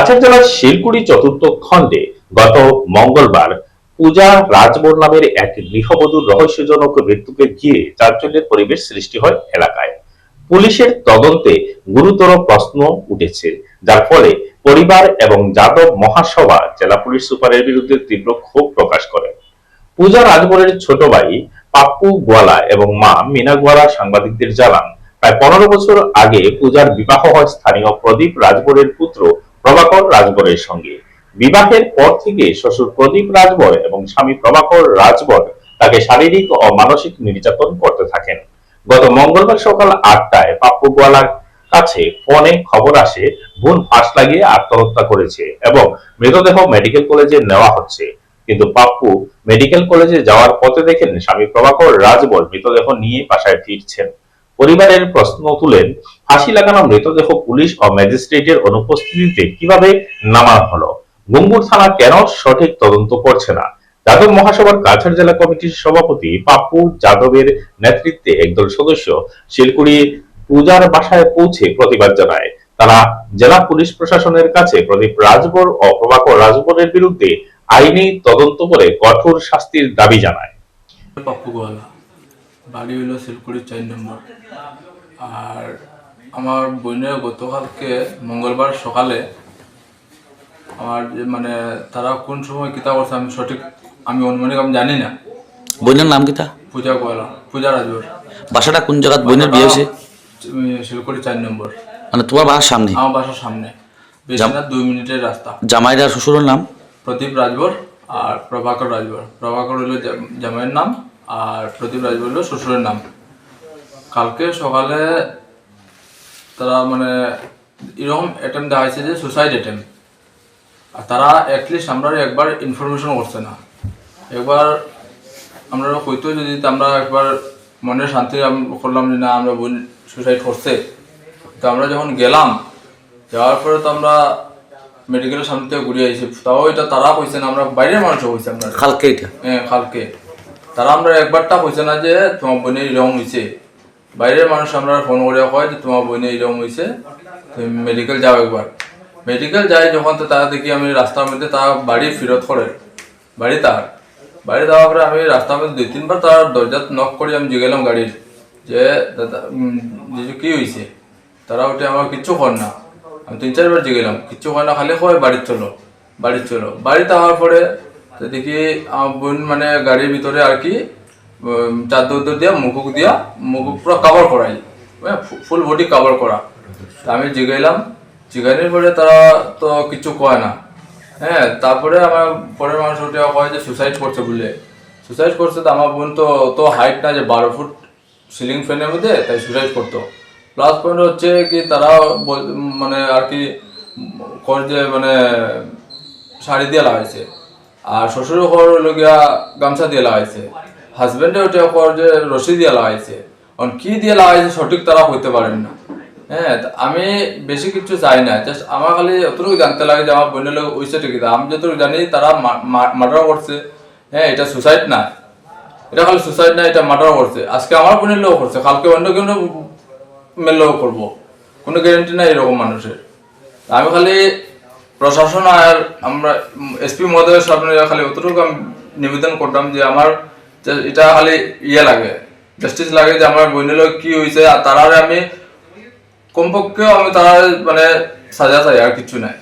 কাছাড় জেলার শিলকুড়ি চতুর্থ খণ্ডে গত মঙ্গলবার পূজা রাজবর নামের এক গৃহবধূর রহস্যজনক মৃত্যুকে ঘিরে চাঞ্চল্যের পরিবেশ সৃষ্টি হয় এলাকায়। পুলিশের তদন্তে গুরুতর প্রশ্ন উঠেছে, যার ফলে পরিবার এবং যাদব মহাসভা জেলা পুলিশ সুপারের বিরুদ্ধে তীব্র ক্ষোভ প্রকাশ করে। পূজা রাজবরের ছোট ভাই পাপ্পু গোয়ালা এবং মা মিনা গোয়ালা সাংবাদিকদের জানান, প্রায় 15 বছর আগে পূজার বিবাহ হয় স্থানীয় প্রদীপ রাজবরের পুত্র প্রভাকর রাজবরের সঙ্গে। বিবাহের পর থেকে শ্বশুর প্রদীপ রাজবর এবং স্বামী প্রভাকর রাজবর তাকে শারীরিক ও মানসিক নির্যাতন করতে থাকেন। গত মঙ্গলবার সকাল 8টায় পাপ্পু গোয়ালার কাছে ফোনে খবর আসে বোন ফাঁস লাগিয়ে আত্মহত্যা করেছে এবং মৃতদেহ মেডিকেল কলেজে নেওয়া হচ্ছে। কিন্তু পাপ্পু মেডিকেল কলেজে যাওয়ার পথে দেখেন স্বামী প্রভাকর রাজবর মৃতদেহ নিয়ে বাসায় ফিরছেন। পরিবারের প্রশ্ন তুলেন, ফাঁসি লাগানো মৃতদেহ পুলিশ ও ম্যাজিস্ট্রেটের অনুপস্থিতিতে কিভাবে নামানো হলো? গঙ্গুর থানা কেন সঠিক তদন্ত করছে না? যাদব মহাসভার কাছাড় জেলা কমিটির সভাপতি পাপ্পু যাদবের নেতৃত্বে একদল সদস্য শিলকুড়ি পূজার বাসায় পৌঁছে প্রতিবাদ জানায়। তারা জেলা পুলিশ প্রশাসনের কাছে প্রদীপ রাজবর ও প্রভাকর রাজবরের বিরুদ্ধে আইনি তদন্ত করে কঠোর শাস্তির দাবি জানায়। পাপ্পু গোয়ালা, বাড়ি হইল শিলকুড়ি 4 নম্বর। আর আমার বোনের গতকালকে মঙ্গলবার সকালে আমার মানে তারা কোন সময় কিতা করছে আমি সঠিক অনুমানিক আমি জানি না। বোনের নাম কিতা? পূজা গোয়ালা, পূজা রাজবর। বাসাটা কোন জায়গা বোনের বিয়ে হয়েছে? শিলকুড়ি 4 নম্বর। মানে তোমার বাসার সামনে? আমার বাসার সামনে, বেশি না 2 মিনিটের রাস্তা। জামাইদার শ্বশুরের নাম? প্রদীপ রাজবর আর প্রভাকর রাজবর। প্রভাকর হইল জামাইয়ের নাম আর প্রদীপ রাজবর হইল শ্বশুরের নাম। কালকে সকালে তারা মানে এরকম অ্যাটেম্প দেওয়া হয়েছে যে সুসাইড অ্যাটেম্প। আর তারা অ্যাটলিস্ট আমরা একবার ইনফরমেশন করছে না। একবার আমরা হয়তো যদি আমরা একবার মনের শান্তি করলাম যে না আমরা বোন সুসাইড করছে, তো আমরা যখন গেলাম, যাওয়ার পরে তো আমরা মেডিকেলের সামনে থেকে ঘুরে আইছি। তাও এটা তারা কইছে না, আমরা বাইরের মানুষও কইছে আমরা কালকে এটা? হ্যাঁ কালকে। তারা আমরা একবারটা কইছে না যে তোমার বোনের এরকম হয়েছে। বাইরের মানুষ আমরা ফোন করে কয় যে তোমার বোনের এরকম হয়েছে, তুমি মেডিকেল যাও একবার। মেডিকেল যাই যখন, তো তারা দেখি আমি রাস্তার মধ্যে তারা বাড়ি ফেরত করে বাড়ি যাওয়ার পরে আমি রাস্তার মধ্যে 2-3 বার তার দরজা নক করে আমি জিগেলাম গাড়ির যে দাদা কি হয়েছে। তারা ওটা আমার কিচ্ছু কর না। আমি 3-4 বার জিগেলাম, কিচ্ছু কর না, খালি কয় বাড়ির চলো। বাড়িতে হওয়ার পরে দেখি আমার বোন মানে গাড়ির ভিতরে আর কি চাদর দিয়া মুখ পুরো কাভার করাই, ফুল বডি কাভার করা। আমি জিগাইলাম পরে তারা তো কিছু কয় না। হ্যাঁ, তারপরে আমার পরের মানুষ উঠে কয় যে সুসাইড করছে বলে। সুসাইড করছে তো আমার বোন তো হাইট না যে 12 ফুট সিলিং ফ্যানের মধ্যে, তাই সুসাইড করতো। প্লাস পয়েন্ট হচ্ছে কি তারা মানে আর কি যে মানে শাড়ি দিয়ে লাগাইছে, আর শ্বশুরের ঘর হইল গিয়া গামছা দিয়ে লাগাইছে, হাজবেন্ডে ওটা কর যে রশি দিয়ে লাগাইছে। কারণ কি দিয়ে লাগাইছে সঠিক তারা হইতে পারেন না। হ্যাঁ, আমি বেশি কিছু চাই না, জাস্ট আমার খালি অতটুকু জানতে লাগে যে আমার বোনের লোক ওইসে ঠিক। আমি যতটুকু জানি তারা মার্ডার করছে। হ্যাঁ, এটা সুসাইড না, এটা খালি সুসাইড না, এটা মার্ডার করছে। আজকে আমার বোনের লোক করছে, কালকে অন্য কোনো মেয়ের করবো, কোনো গ্যারেন্টি নাই এরকম মানুষের। আমি খালি প্রশাসন আর আমরা এসপি মহোদয়ের সামনে খালি অতটুকু আমি নিবেদন করতাম যে আমার এটা খালি লাগে, জাস্টিস লাগে যে আমার বোনের লোক কি হয়েছে। আর তারা আমি কমপক্ষেও আমি তারা মানে সাজা চাই, আর কিছু নাই।